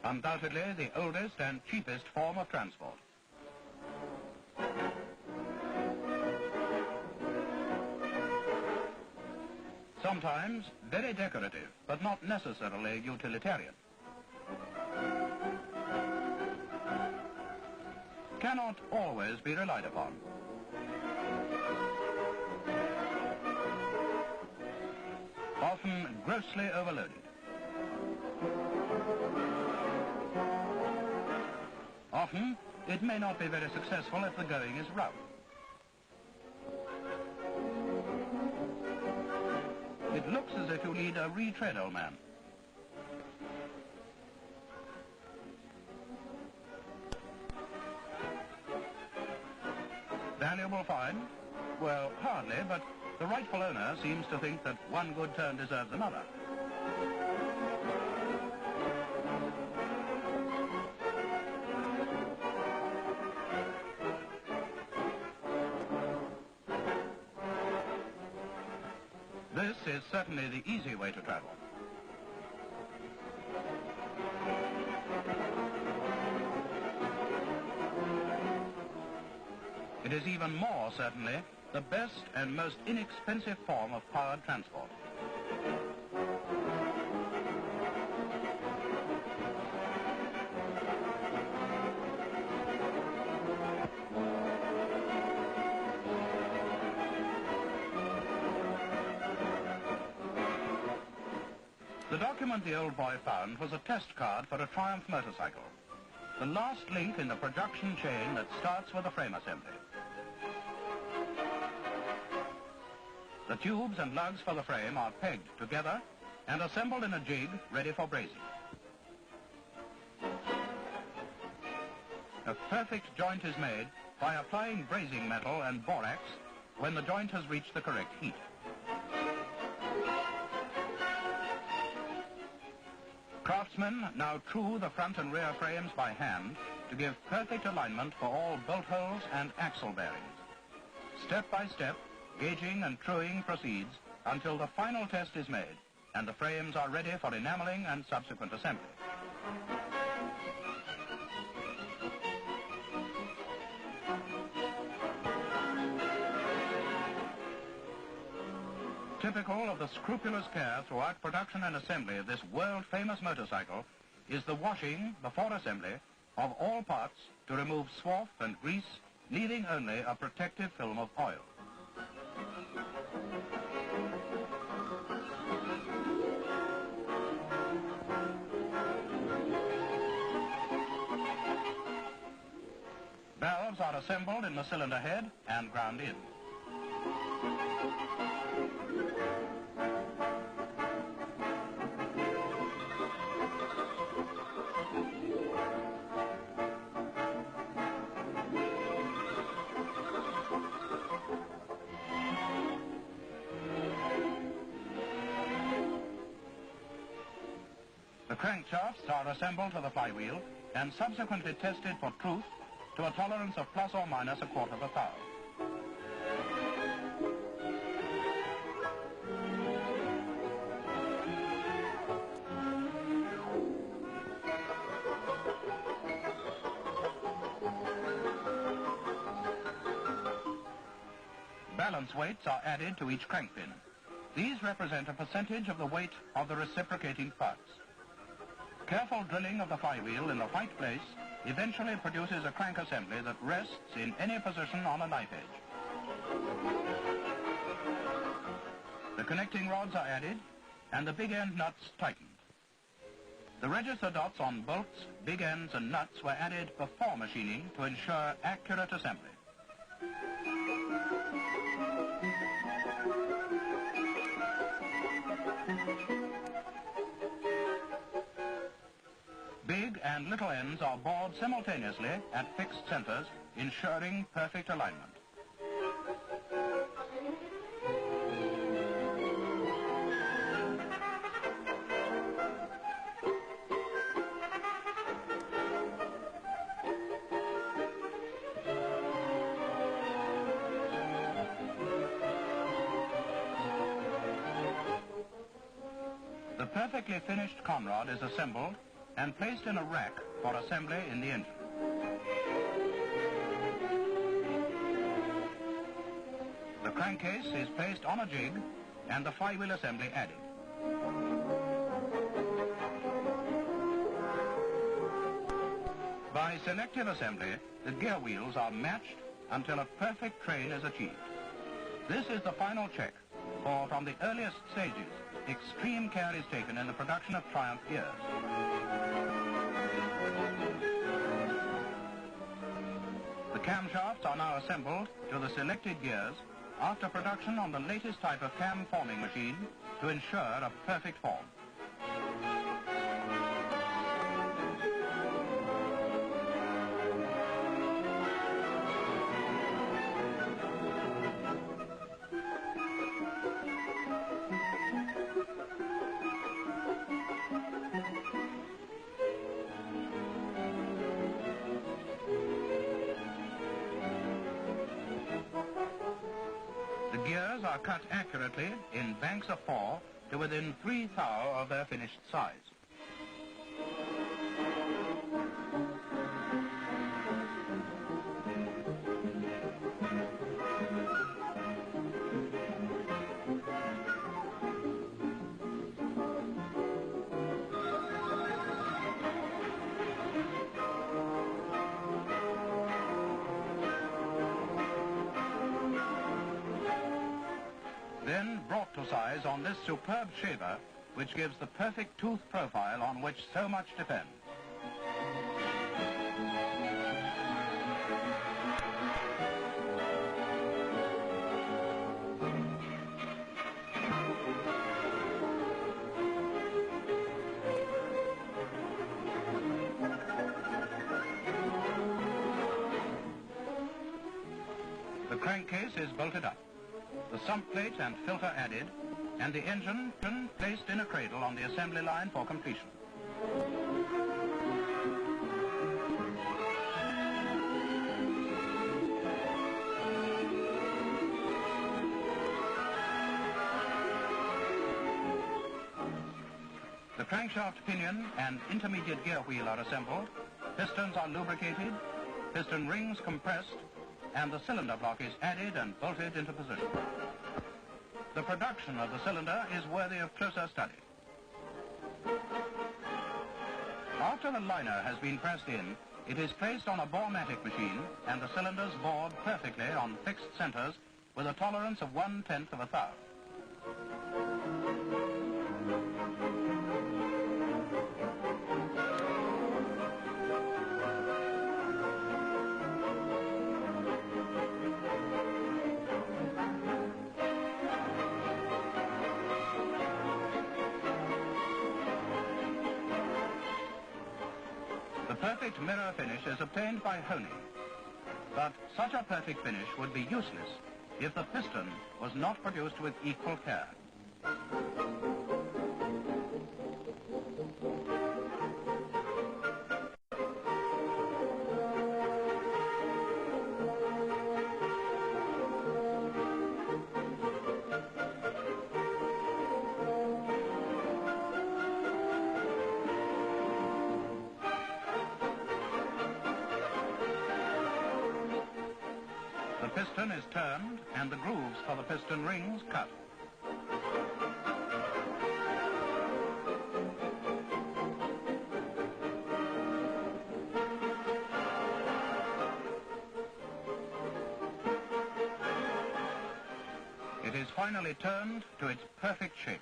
undoubtedly the oldest and cheapest form of transport. Sometimes very decorative, but not necessarily utilitarian. Cannot always be relied upon. Often grossly overloaded. Often, it may not be very successful if the going is rough. It looks as if you need a retread, old man. Valuable find? Well, hardly, but the rightful owner seems to think that one good turn deserves another. This is certainly the easy way to travel. It is even more certainly the best and most inexpensive form of powered transport. The document the old boy found was a test card for a Triumph motorcycle, the last link in the production chain that starts with the frame assembly. The tubes and lugs for the frame are pegged together and assembled in a jig ready for brazing. A perfect joint is made by applying brazing metal and borax when the joint has reached the correct heat. Craftsmen now true the front and rear frames by hand to give perfect alignment for all bolt holes and axle bearings. Step by step, gauging and truing proceeds until the final test is made and the frames are ready for enameling and subsequent assembly. Typical of the scrupulous care throughout production and assembly of this world-famous motorcycle is the washing, before assembly, of all parts to remove swarf and grease, leaving only a protective film of oil. Valves are assembled in the cylinder head and ground in. The crankshafts are assembled to the flywheel and subsequently tested for truth to a tolerance of plus or minus a quarter of a thou. Balance weights are added to each crank pin. These represent a percentage of the weight of the reciprocating parts. Careful drilling of the flywheel in the right place eventually produces a crank assembly that rests in any position on a knife edge. The connecting rods are added and the big end nuts tightened. The register dots on bolts, big ends and nuts were added before machining to ensure accurate assembly. Big and little ends are bored simultaneously at fixed centers, ensuring perfect alignment. The perfectly finished conrod is assembled and placed in a rack for assembly in the engine. The crankcase is placed on a jig and the flywheel assembly added. By selective assembly, the gear wheels are matched until a perfect train is achieved. This is the final check, for from the earliest stages, extreme care is taken in the production of Triumph gears. The camshafts are now assembled to the selected gears after production on the latest type of cam forming machine to ensure a perfect form. The gears are cut accurately in banks of 4 to within 3 thou of their finished size. Then brought to size on this superb shaver, which gives the perfect tooth profile on which so much depends. The crankcase is bolted up, the sump plate and filter added, and the engine placed in a cradle on the assembly line for completion. The crankshaft pinion and intermediate gear wheel are assembled, pistons are lubricated, piston rings compressed, and the cylinder block is added and bolted into position. The production of the cylinder is worthy of closer study. After the liner has been pressed in, it is placed on a bore-matic machine and the cylinders bored perfectly on fixed centers with a tolerance of 1/10 of a thou. The perfect mirror finish is obtained by honing, but such a perfect finish would be useless if the piston was not produced with equal care. The piston is turned and the grooves for the piston rings cut. It is finally turned to its perfect shape.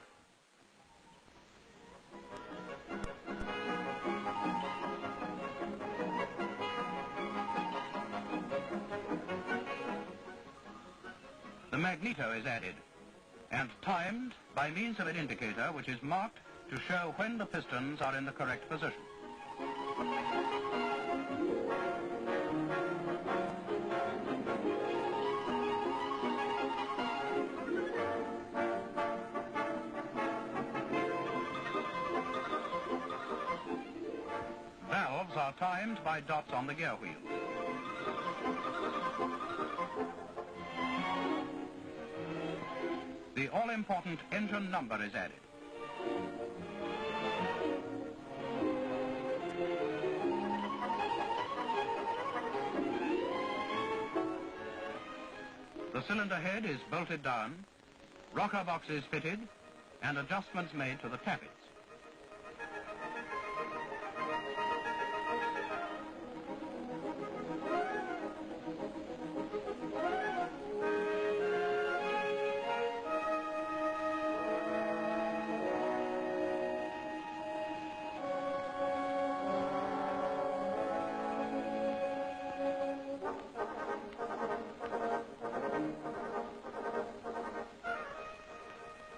The magneto is added and timed by means of an indicator which is marked to show when the pistons are in the correct position. Valves are timed by dots on the gear wheel. The all-important engine number is added. The cylinder head is bolted down, rocker boxes fitted, and adjustments made to the tappets.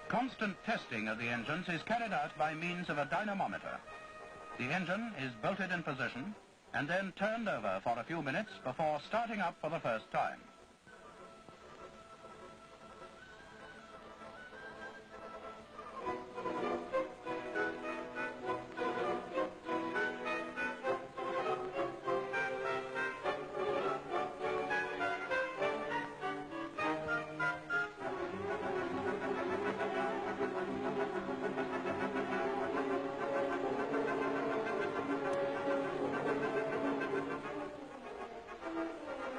Constant testing of the engines is carried out by means of a dynamometer. The engine is bolted in position and then turned over for a few minutes before starting up for the first time.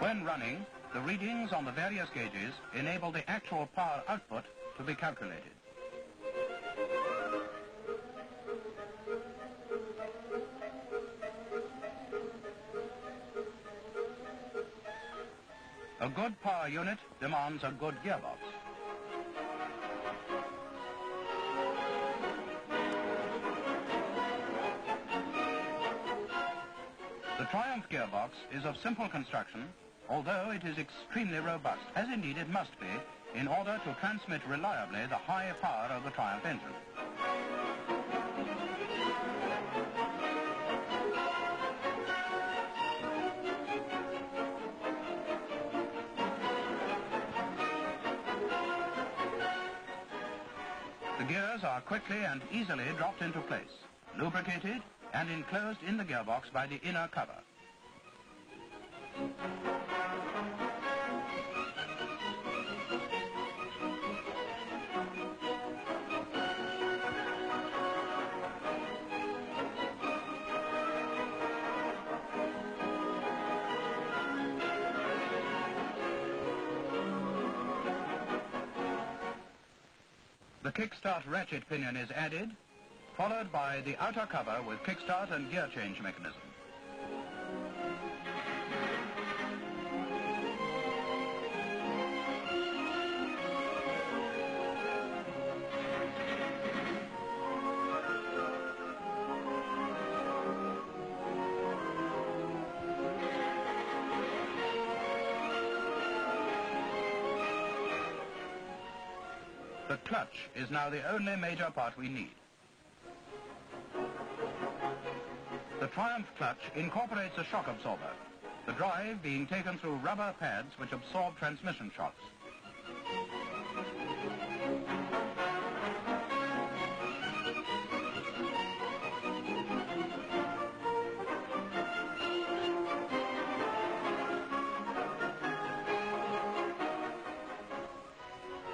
When running, the readings on the various gauges enable the actual power output to be calculated. A good power unit demands a good gearbox. The Triumph gearbox is of simple construction, although it is extremely robust, as indeed it must be, in order to transmit reliably the high power of the Triumph engine. The gears are quickly and easily dropped into place, lubricated and enclosed in the gearbox by the inner cover. The kickstart ratchet pinion is added, followed by the outer cover with kickstart and gear change mechanism. The clutch is now the only major part we need. The Triumph clutch incorporates a shock absorber, the drive being taken through rubber pads which absorb transmission shocks.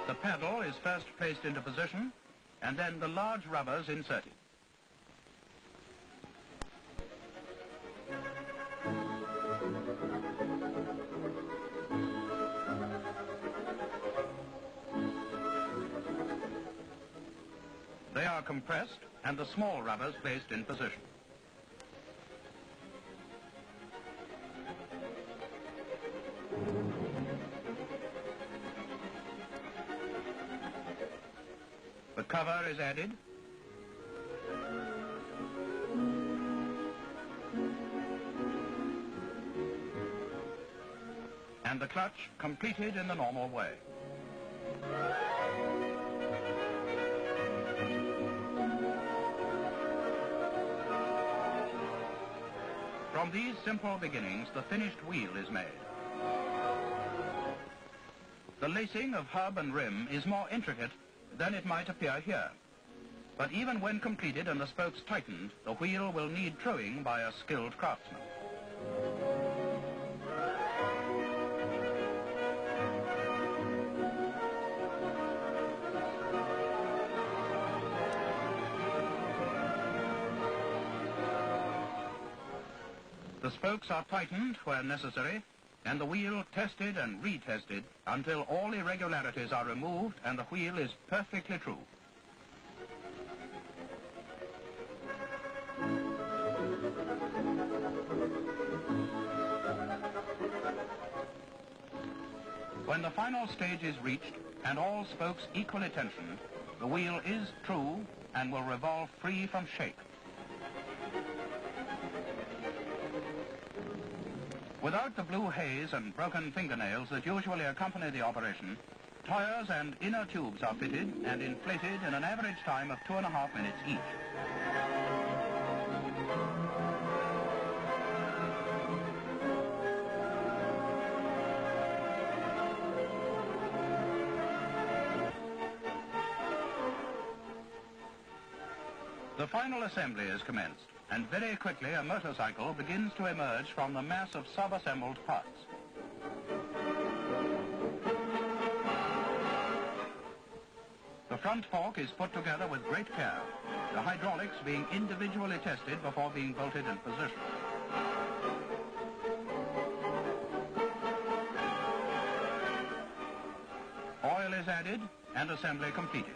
The paddle is first placed into position, and then the large rubbers inserted. They are compressed and the small rubbers placed in position. The cover is added. And the clutch completed in the normal way. From these simple beginnings, the finished wheel is made. The lacing of hub and rim is more intricate than it might appear here. But even when completed and the spokes tightened, the wheel will need truing by a skilled craftsman. spokes are tightened where necessary, and the wheel tested and retested until all irregularities are removed and the wheel is perfectly true. When the final stage is reached and all spokes equally tensioned, the wheel is true and will revolve free from shake. Without the blue haze and broken fingernails that usually accompany the operation, tires and inner tubes are fitted and inflated in an average time of 2.5 minutes each. The final assembly is commenced, and very quickly a motorcycle begins to emerge from the mass of sub-assembled parts. The front fork is put together with great care, the hydraulics being individually tested before being bolted in position. Oil is added and assembly completed.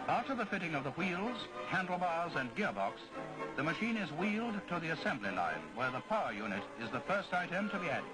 After the fitting of the wheels, handlebars and gearbox, the machine is wheeled to the assembly line, where the power unit is the first item to be added.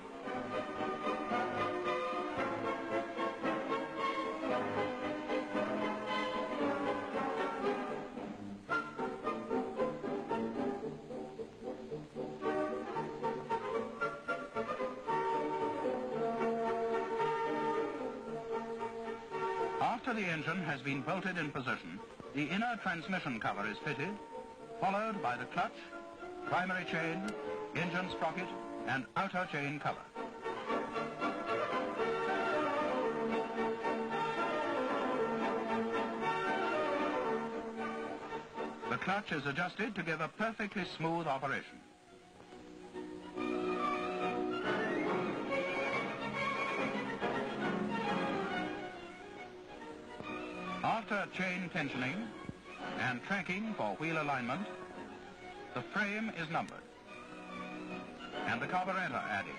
After the engine has been bolted in position, the inner transmission cover is fitted, followed by the clutch, primary chain, engine sprocket, and outer chain cover. The clutch is adjusted to give a perfectly smooth operation. After chain tensioning and tracking for wheel alignment, the frame is numbered and the carburetor added.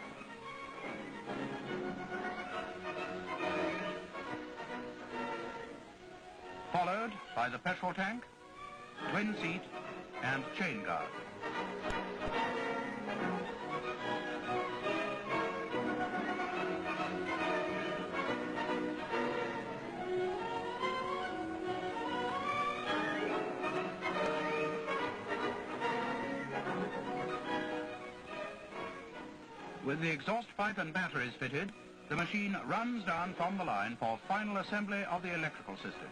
Followed by the petrol tank, twin seat and chain guard. With the exhaust pipe and batteries fitted, the machine runs down from the line for final assembly of the electrical system.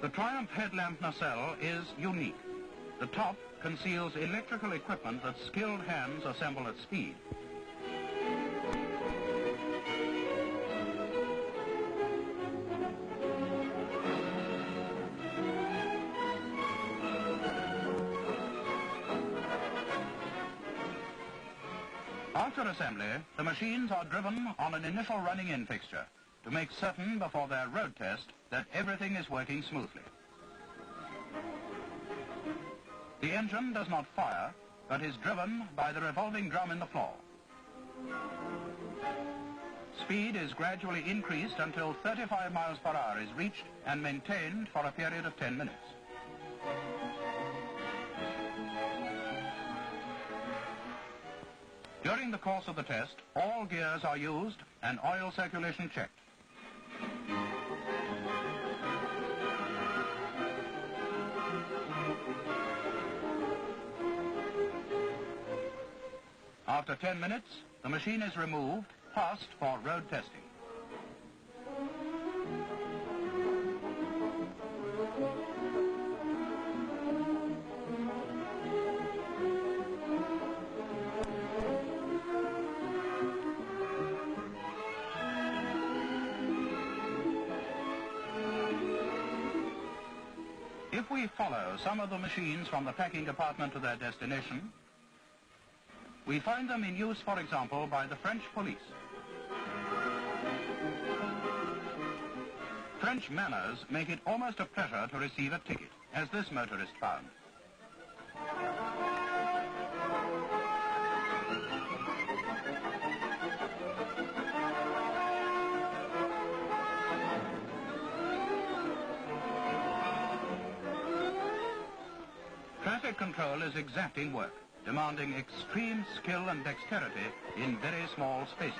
The Triumph headlamp nacelle is unique. The top conceals electrical equipment that skilled hands assemble at speed. After assembly, the machines are driven on an initial running-in fixture to make certain before their road test that everything is working smoothly. The engine does not fire, but is driven by the revolving drum in the floor. Speed is gradually increased until 35 miles per hour is reached and maintained for a period of 10 minutes. During the course of the test, all gears are used and oil circulation checked. After 10 minutes, the machine is removed, passed for road testing. we follow some of the machines from the packing department to their destination, we find them in use, for example, by the French police. French manners make it almost a pleasure to receive a ticket, as this motorist found. Traffic control is exacting work, demanding extreme skill and dexterity in very small spaces.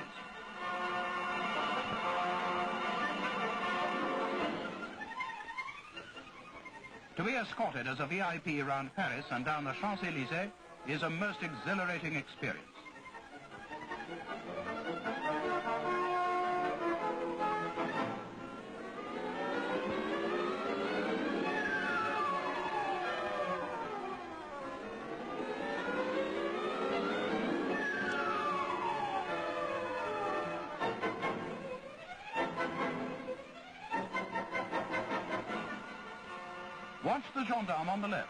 To be escorted as a VIP around Paris and down the Champs-Élysées is a most exhilarating experience. Watch the gendarme on the left.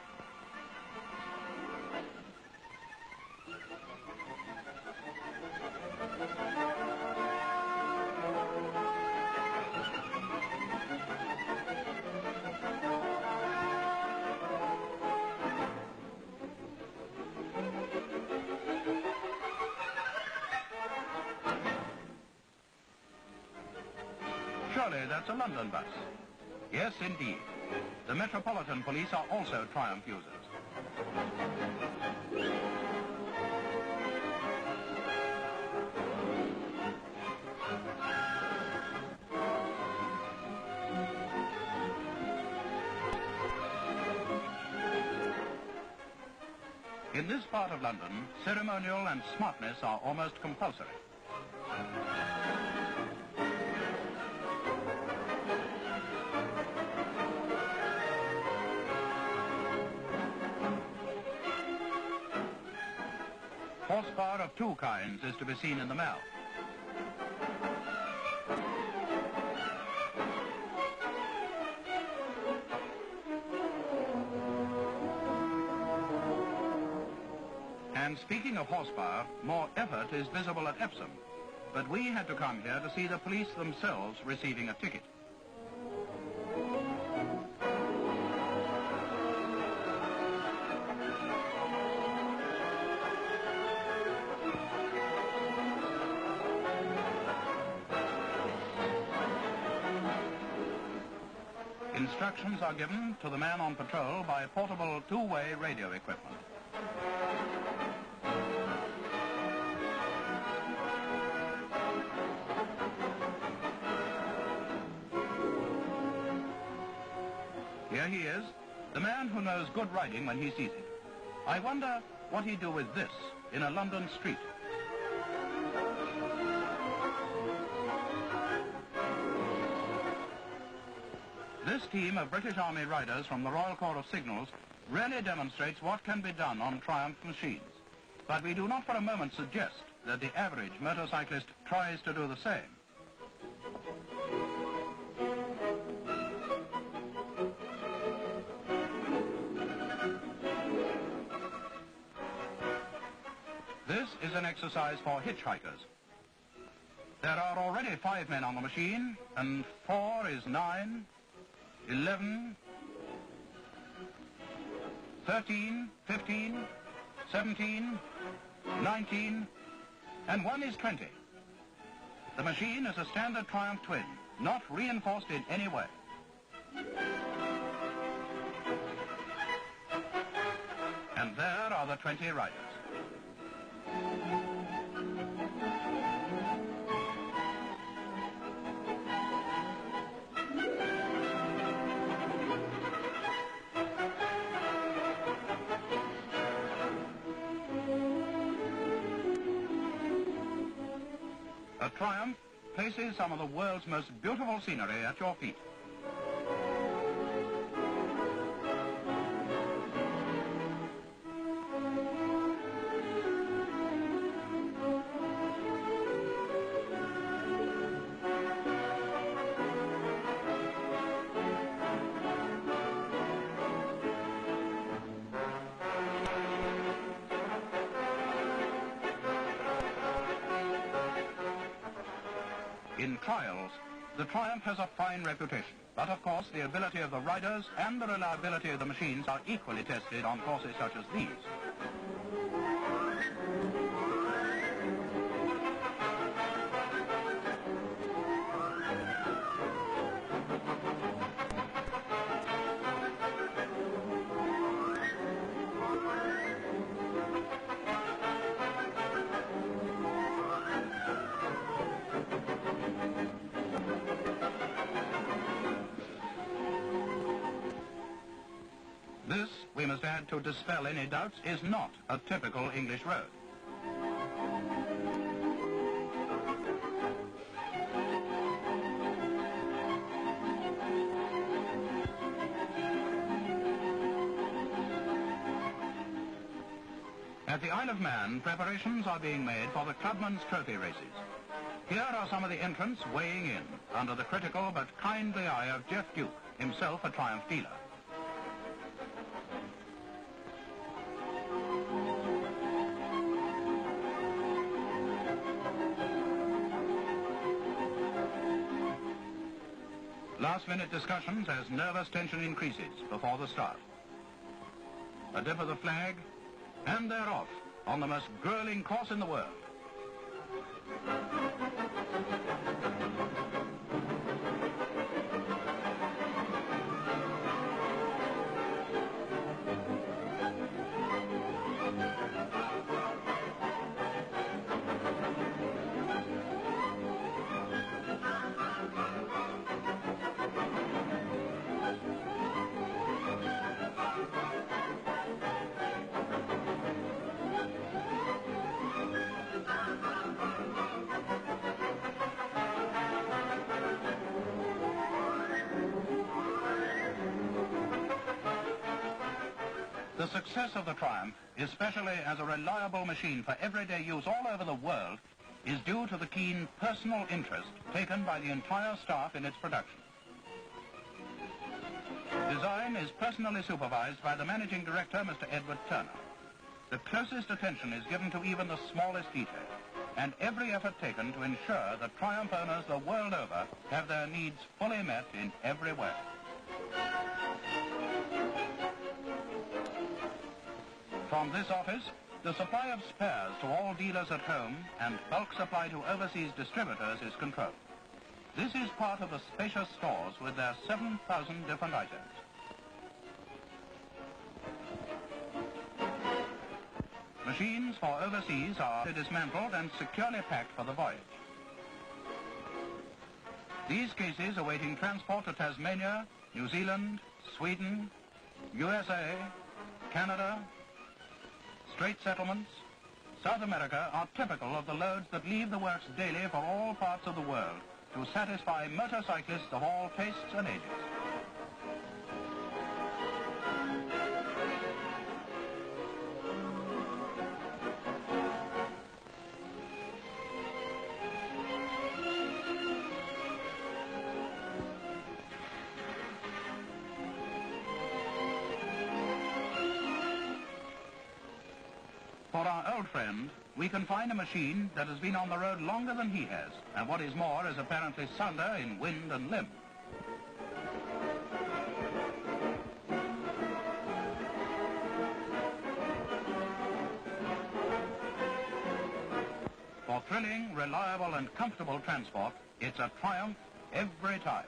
Surely that's a London bus. Yes, indeed. The Metropolitan Police are also Triumph users. In this part of London, ceremonial and smartness are almost compulsory. Horsepower of two kinds is to be seen in the Mall. And speaking of horsepower, more effort is visible at Epsom. But we had to come here to see the police themselves receiving a ticket. Instructions are given to the man on patrol by portable two-way radio equipment. Here he is, the man who knows good riding when he sees it. I wonder what he'd do with this in a London street. This team of British Army riders from the Royal Corps of Signals really demonstrates what can be done on Triumph machines. But we do not for a moment suggest that the average motorcyclist tries to do the same. This is an exercise for hitchhikers. There are already 5 men on the machine, and 4 is 9, 11, 13, 15, 17, 19, and 1 is 20. The machine is a standard Triumph twin, not reinforced in any way. And there are the 20 riders. A Triumph places some of the world's most beautiful scenery at your feet. In trials, the Triumph has a fine reputation. But of course, the ability of the riders and the reliability of the machines are equally tested on courses such as these. This, we must add to dispel any doubts, is not a typical English road. At the Isle of Man, preparations are being made for the Clubman's Trophy races. Here are some of the entrants weighing in, under the critical but kindly eye of Jeff Duke, himself a Triumph dealer. Last-minute discussions as nervous tension increases before the start. A dip of the flag, and they're off on the most grueling course in the world. The success of the Triumph, especially as a reliable machine for everyday use all over the world, is due to the keen personal interest taken by the entire staff in its production. Design is personally supervised by the managing director, Mr. Edward Turner. The closest attention is given to even the smallest detail, and every effort taken to ensure that Triumph owners the world over have their needs fully met in every way. From this office, the supply of spares to all dealers at home and bulk supply to overseas distributors is controlled. This is part of the spacious stores with their 7,000 different items. Machines for overseas are dismantled and securely packed for the voyage. These cases awaiting transport to Tasmania, New Zealand, Sweden, USA, Canada, Strait settlements, South America are typical of the loads that leave the works daily for all parts of the world to satisfy motorcyclists of all tastes and ages. For our old friend, we can find a machine that has been on the road longer than he has, and what is more, is apparently sounder in wind and limb. For thrilling, reliable and comfortable transport, it's a Triumph every time.